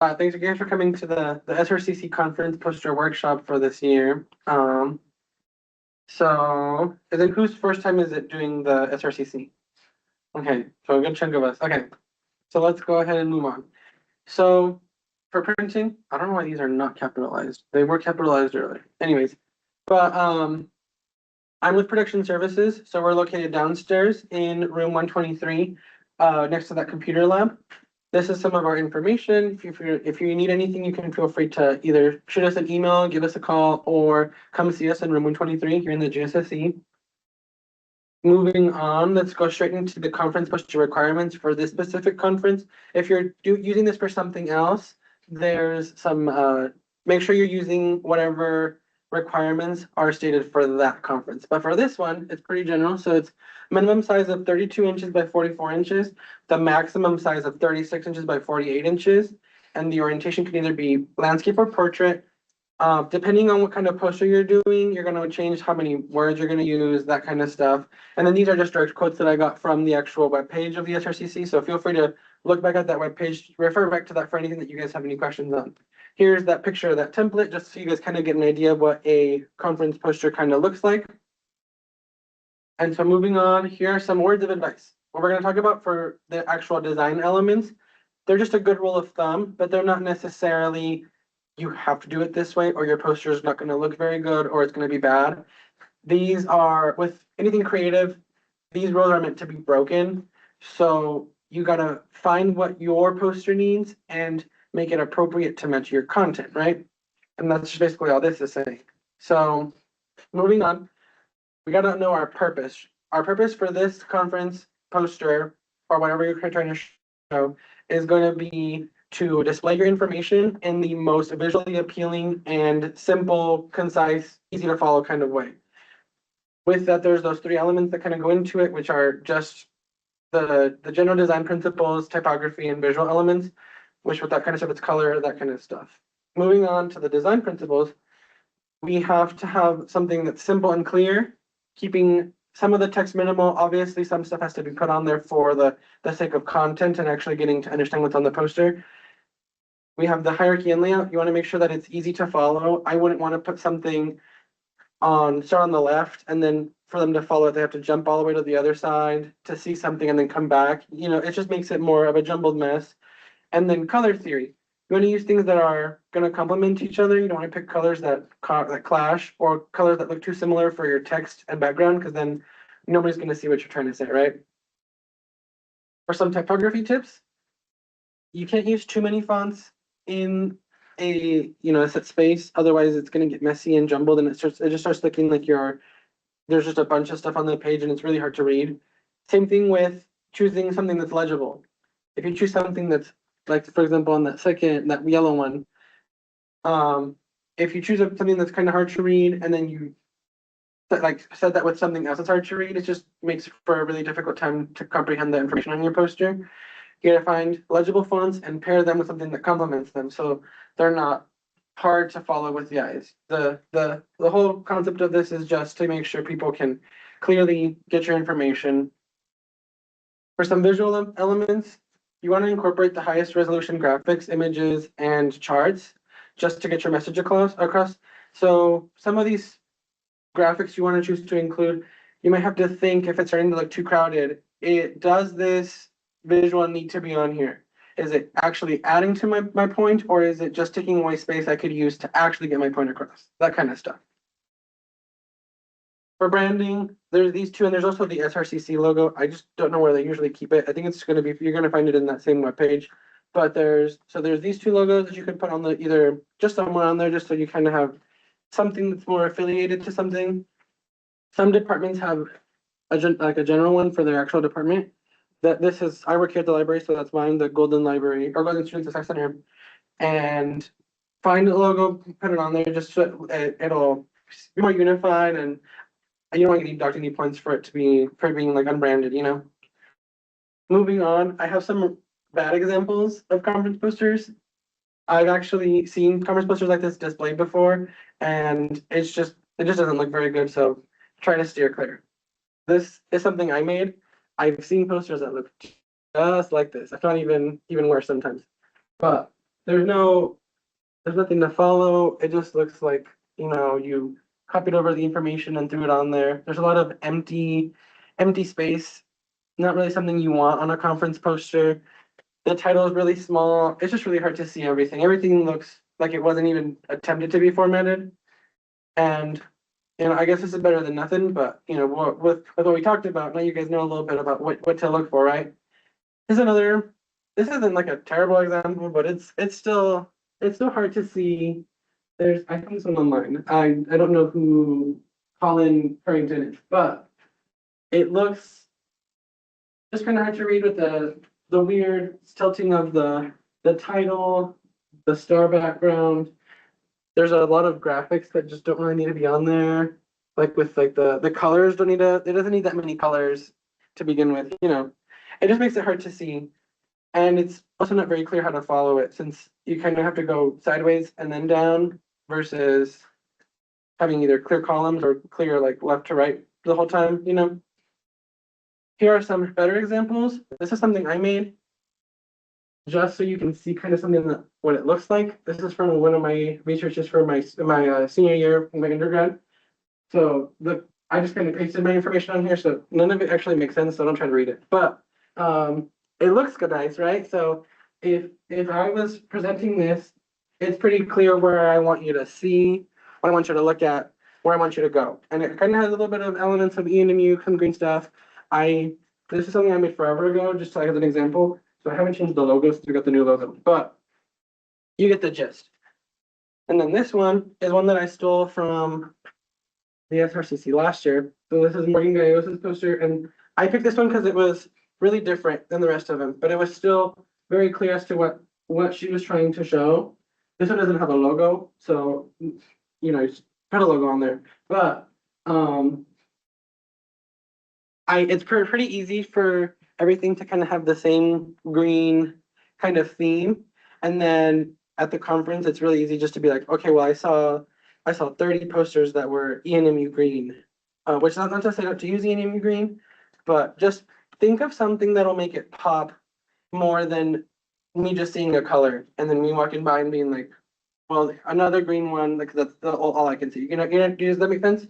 Thanks again for coming to the SRCC conference poster workshop for this year. So then whose first time is it doing the SRCC? Okay, so a good chunk of us. Okay, so let's go ahead and move on. So for printing, I don't know why these are not capitalized. They were capitalized earlier. Anyways, but I'm with Production Services, so we're located downstairs in room 123, next to that computer lab. This is some of our information. If you need anything, you can feel free to either shoot us an email, give us a call, or come see us in room 123 here in the GSSE. Moving on, let's go straight into the conference poster requirements for this specific conference. If you're using this for something else, there's some, make sure you're using whatever requirements are stated for that conference. But for this one, it's pretty general. So it's minimum size of 32 inches by 44 inches, the maximum size of 36 inches by 48 inches, and the orientation can either be landscape or portrait. Depending on what kind of poster you're doing, you're going to change how many words you're going to use, that kind of stuff. And then these are just direct quotes that I got from the actual webpage of the SRCC. So feel free to look back at that webpage, refer back to that for anything that you guys have any questions on. Here's that picture of that template, just so you guys kind of get an idea of what a conference poster kind of looks like. And so moving on, here are some words of advice. What we're going to talk about for the actual design elements, they're just a good rule of thumb, but they're not necessarily you have to do it this way or your poster is not going to look very good or it's going to be bad. These are, with anything creative, these rules are meant to be broken. So you got to find what your poster needs and make it appropriate to match your content, right? And that's basically all this is saying. So moving on, we got to know our purpose. Our purpose for this conference poster or whatever you're trying to show is going to be to display your information in the most visually appealing and simple, concise, easy to follow kind of way. With that, there's those three elements that kind of go into it, which are just the general design principles, typography, and visual elements, which with that kind of stuff, it's color, that kind of stuff. Moving on to the design principles, we have to have something that's simple and clear, keeping some of the text minimal. Obviously, some stuff has to be put on there for the sake of content and actually getting to understand what's on the poster. We have the hierarchy and layout. You want to make sure that it's easy to follow. I wouldn't want to put something start on the left, and then for them to follow it, they have to jump all the way to the other side to see something and then come back. You know, it just makes it more of a jumbled mess. And then color theory. You want to use things that are going to complement each other. You don't want to pick colors that clash or colors that look too similar for your text and background, because then nobody's going to see what you're trying to say, right? For some typography tips, you can't use too many fonts in a set space, otherwise it's going to get messy and jumbled, and it just starts looking like there's just a bunch of stuff on the page and it's really hard to read. Same thing with choosing something that's legible. If you choose something that's like, for example, on that yellow one, if you choose something that's kind of hard to read and then you said that with something else that's hard to read, it just makes for a really difficult time to comprehend the information on your poster. You gotta find legible fonts and pair them with something that complements them, so they're not hard to follow with the eyes. The whole concept of this is just to make sure people can clearly get your information. For some visual elements, you want to incorporate the highest resolution graphics, images, and charts just to get your message across. So some of these graphics you want to choose to include, you might have to think if it's starting to look too crowded, does this visual need to be on here? Is it actually adding to my point, or is it just taking away space I could use to actually get my point across? That kind of stuff. For branding, there's these two, and there's also the SRCC logo. I just don't know where they usually keep it. I think it's going to be, you're going to find it in that same webpage. But there's these two logos that you could put on the either just somewhere on there, just so you kind of have something that's more affiliated to something. Some departments have a general one for their actual department. I work here at the library, so that's mine, the Golden Library or Golden Student Success Center. And find a logo, put it on there, just so it'll be more unified, and you don't want to get deduct any points for being like unbranded, you know. Moving on, I have some bad examples of conference posters. I've actually seen conference posters like this displayed before, and it just doesn't look very good, so try to steer clear. This is something I made. I've seen posters that look just like this. If not even worse sometimes. But there's nothing to follow. It just looks like, you copied over the information and threw it on there. There's a lot of empty space. Not really something you want on a conference poster. The title is really small. It's just really hard to see everything. Everything looks like it wasn't even attempted to be formatted. And I guess this is better than nothing, but with what we talked about, now you guys know a little bit about what to look for, right? This isn't like a terrible example, but it's still hard to see. I found this one online. I don't know who Colin Harrington is, but it looks just kind of hard to read with the weird tilting of the title, the star background. There's a lot of graphics that just don't really need to be on there. Like with the colors don't need to, it doesn't need that many colors to begin with, It just makes it hard to see. And it's also not very clear how to follow it since you kind of have to go sideways and then down versus having either clear columns or clear like left to right the whole time, Here are some better examples. This is something I made just so you can see kind of something that what it looks like. This is from one of my researches for my senior year in my undergrad. So I just kind of pasted my information on here, so none of it actually makes sense. So don't try to read it. But it looks good, nice, right? So if I was presenting this, it's pretty clear where I want you to see, what I want you to look at, where I want you to go, and it kind of has a little bit of elements of ENMU, some green stuff. This is something I made forever ago, just like as an example. So I haven't changed the logo since we got the new logo, but you get the gist. And then this one is one that I stole from the SRCC last year. So this is Morgan Gallegos' poster, and I picked this one because it was really different than the rest of them, but it was still very clear as to what she was trying to show. This one doesn't have a logo, so just put a logo on there. But it's pretty easy for everything to kind of have the same green kind of theme. And then at the conference, it's really easy just to be like, okay, well, I saw 30 posters that were ENMU green, which is not to say not to use ENMU green, but just think of something that'll make it pop more than me just seeing a color and then me walking by and being like, well, another green one, like that's all I can see. Does that make sense?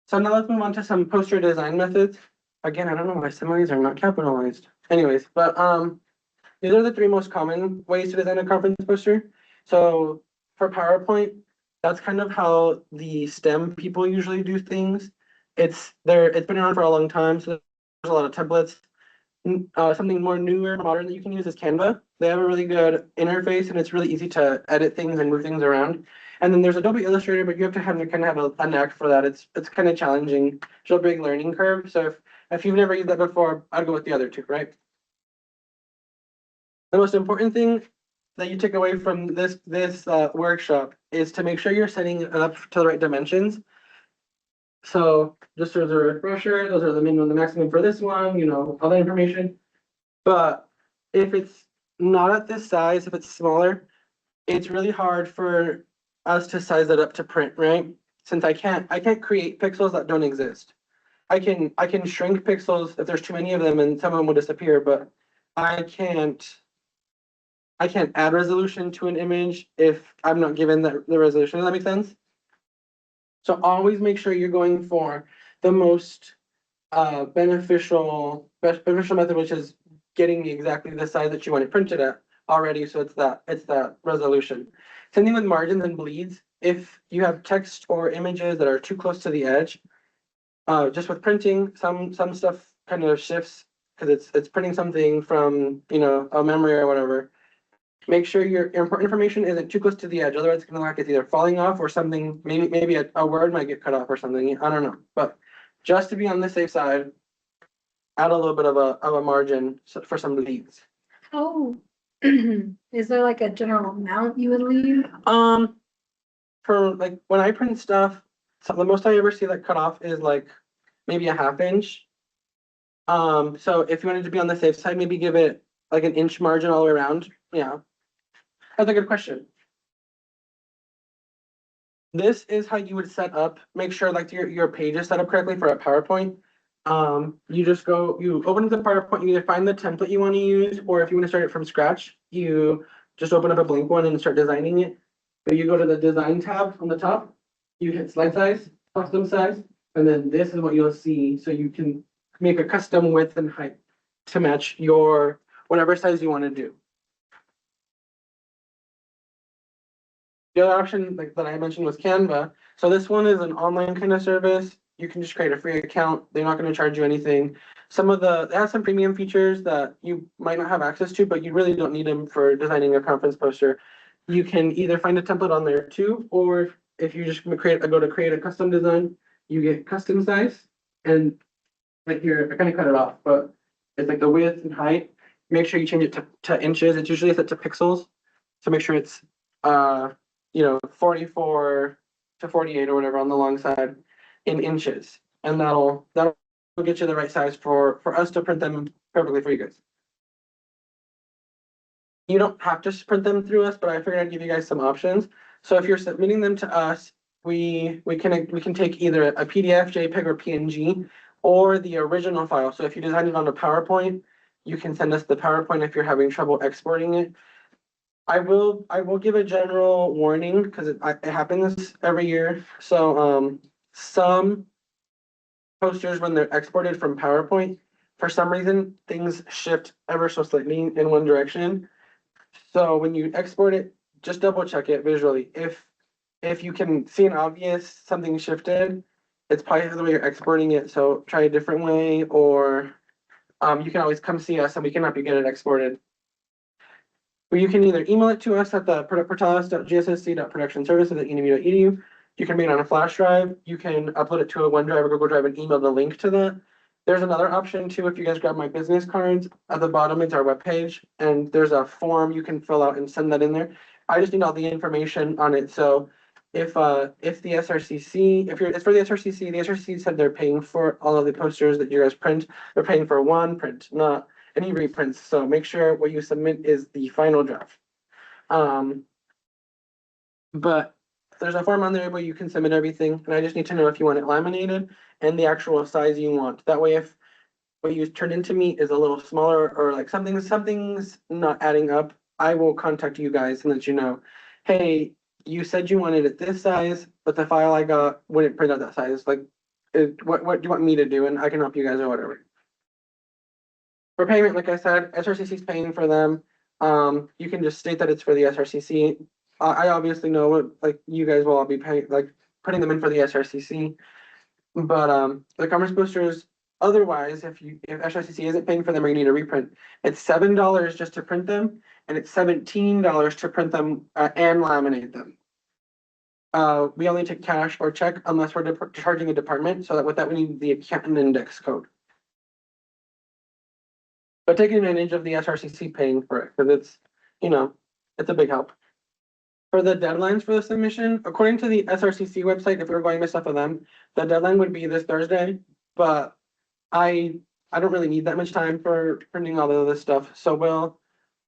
So now let's move on to some poster design methods. Again, I don't know why some of these are not capitalized. Anyways, but these are the three most common ways to design a conference poster. So for PowerPoint, that's kind of how the STEM people usually do things. It's been around for a long time, so there's a lot of templates. Something more newer, modern that you can use is Canva. They have a really good interface, and it's really easy to edit things and move things around. And then there's Adobe Illustrator, but you have to kind of have a knack for that. It's kind of challenging. There's a big learning curve. So if you've never used that before, I'd go with the other two, right? The most important thing that you take away from this workshop is to make sure you're setting it up to the right dimensions. So just as a refresher, those are the minimum and the maximum for this one, all that information. But if it's not at this size, if it's smaller, it's really hard for us to size it up to print, right? Since I can't create pixels that don't exist. I can shrink pixels if there's too many of them and some of them will disappear, but I can't add resolution to an image if I'm not given the resolution. Does that make sense? So always make sure you're going for the most beneficial method, which is getting exactly the size that you want it printed at already. So it's that resolution. Same thing with margins and bleeds. If you have text or images that are too close to the edge, just with printing, some stuff kind of shifts because it's printing something from a memory or whatever. Make sure your important information isn't too close to the edge. Otherwise, it's gonna look like it's either falling off or something. Maybe a word might get cut off or something. I don't know. But just to be on the safe side, add a little bit of a margin for some bleeds. Oh, is there like a general amount you would leave? For like when I print stuff, the most I ever see that cut off is like maybe a ½ inch. So if you wanted to be on the safe side, maybe give it like an inch margin all the way around. Yeah. That's a good question. This is how you would set up, make sure like your page is set up correctly for a PowerPoint. you just go, you open up the PowerPoint, you either find the template you want to use, or if you want to start it from scratch, you just open up a blank one and start designing it. So you go to the design tab on the top, you hit slide size, custom size, and then this is what you'll see. So you can make a custom width and height to match your whatever size you want to do. The other option like that I mentioned was Canva. So this one is an online kind of service. You can just create a free account. They're not going to charge you anything. It has some premium features that you might not have access to, but you really don't need them for designing a conference poster. You can either find a template on there too, or if you just go to create a custom design, you get custom size. And right here, I kind of cut it off, but it's like the width and height. Make sure you change it to inches. It's usually set to pixels. So make sure it's 44 to 48 or whatever on the long side in inches. And that'll get you the right size for us to print them perfectly for you guys. You don't have to print them through us, but I figured I'd give you guys some options. So if you're submitting them to us, we can take either a PDF, JPEG, or PNG, or the original file. So if you designed it on a PowerPoint, you can send us the PowerPoint if you're having trouble exporting it. I will give a general warning because it happens every year. So some posters, when they're exported from PowerPoint, for some reason things shift ever so slightly in one direction. So when you export it, just double check it visually. If you can see an obvious something shifted, it's probably the way you're exporting it. So try a different way, or you can always come see us and we can help you get it exported. Or you can either email it to us at the portalis.gssc.productionservices@enmu.edu. You can make it on a flash drive. You can upload it to a OneDrive or Google Drive and email the link to that. There's another option too. If you guys grab my business cards, at the bottom it's our webpage, and there's a form you can fill out and send that in there. I just need all the information on it. So if the SRCC, it's for the SRCC said they're paying for all of the posters that you guys print. They're paying for one print, not any reprints. So make sure what you submit is the final draft. But there's a form on there where you can submit everything, and I just need to know if you want it laminated and the actual size you want. That way, if what you turn into me is a little smaller or like something's not adding up, I will contact you guys and let you know, hey, you said you wanted it this size, but the file I got wouldn't print out that size. Like, what do you want me to do? And I can help you guys or whatever. For payment, like I said, SRCC is paying for them. You can just state that it's for the SRCC. I obviously know what, like, you guys will all be paying, like, putting them in for the SRCC. But the conference posters, otherwise, if SRCC isn't paying for them or you need a reprint, it's $7 just to print them, and it's $17 to print them and laminate them. We only take cash or check unless we're charging a department. So that with that, we need the account and index code. But take advantage of the SRCC paying for it because it's a big help. For the deadlines for the submission, according to the SRCC website, if we were going based off of them, the deadline would be this Thursday. But I don't really need that much time for printing all of this stuff. So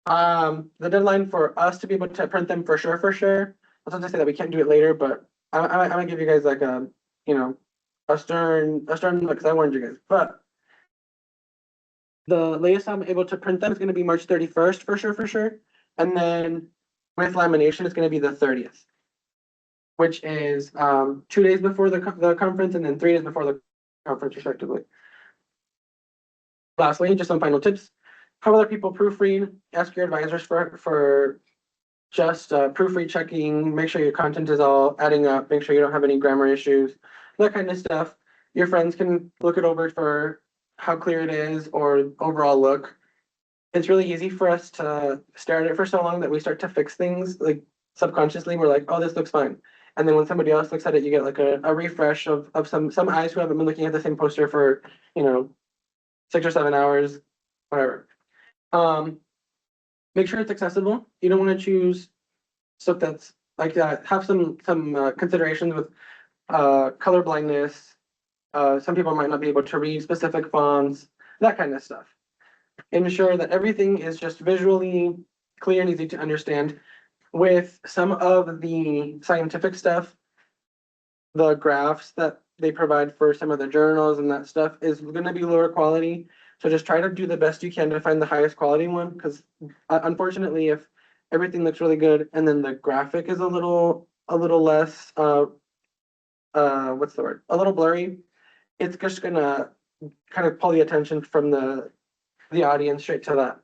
the deadline for us to be able to print them for sure. That's not to say that we can't do it later, but I'm gonna give you guys like a stern look because I warned you guys. But the latest I'm able to print them is going to be March 31st for sure. And then with lamination, it's going to be the 30th, which is 2 days before the conference and then 3 days before the conference, respectively. Lastly, just some final tips. Have other people proofread. Ask your advisors for just proofread checking. Make sure your content is all adding up. Make sure you don't have any grammar issues. That kind of stuff. Your friends can look it over for how clear it is or overall look. It's really easy for us to stare at it for so long that we start to fix things like subconsciously. We're like, oh, this looks fine. And then when somebody else looks at it, you get like a refresh of some eyes who haven't been looking at the same poster for 6 or 7 hours, whatever. Make sure it's accessible. You don't want to choose stuff that's like that. Have some considerations with color blindness. Some people might not be able to read specific fonts, that kind of stuff. Ensure that everything is just visually clear and easy to understand. With some of the scientific stuff, the graphs that they provide for some of the journals and that stuff is gonna be lower quality. So just try to do the best you can to find the highest quality one, because unfortunately, if everything looks really good and then the graphic is a little less, what's the word? A little blurry, it's just gonna kind of pull the attention from the audience straight to that.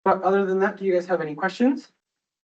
But other than that, do you guys have any questions?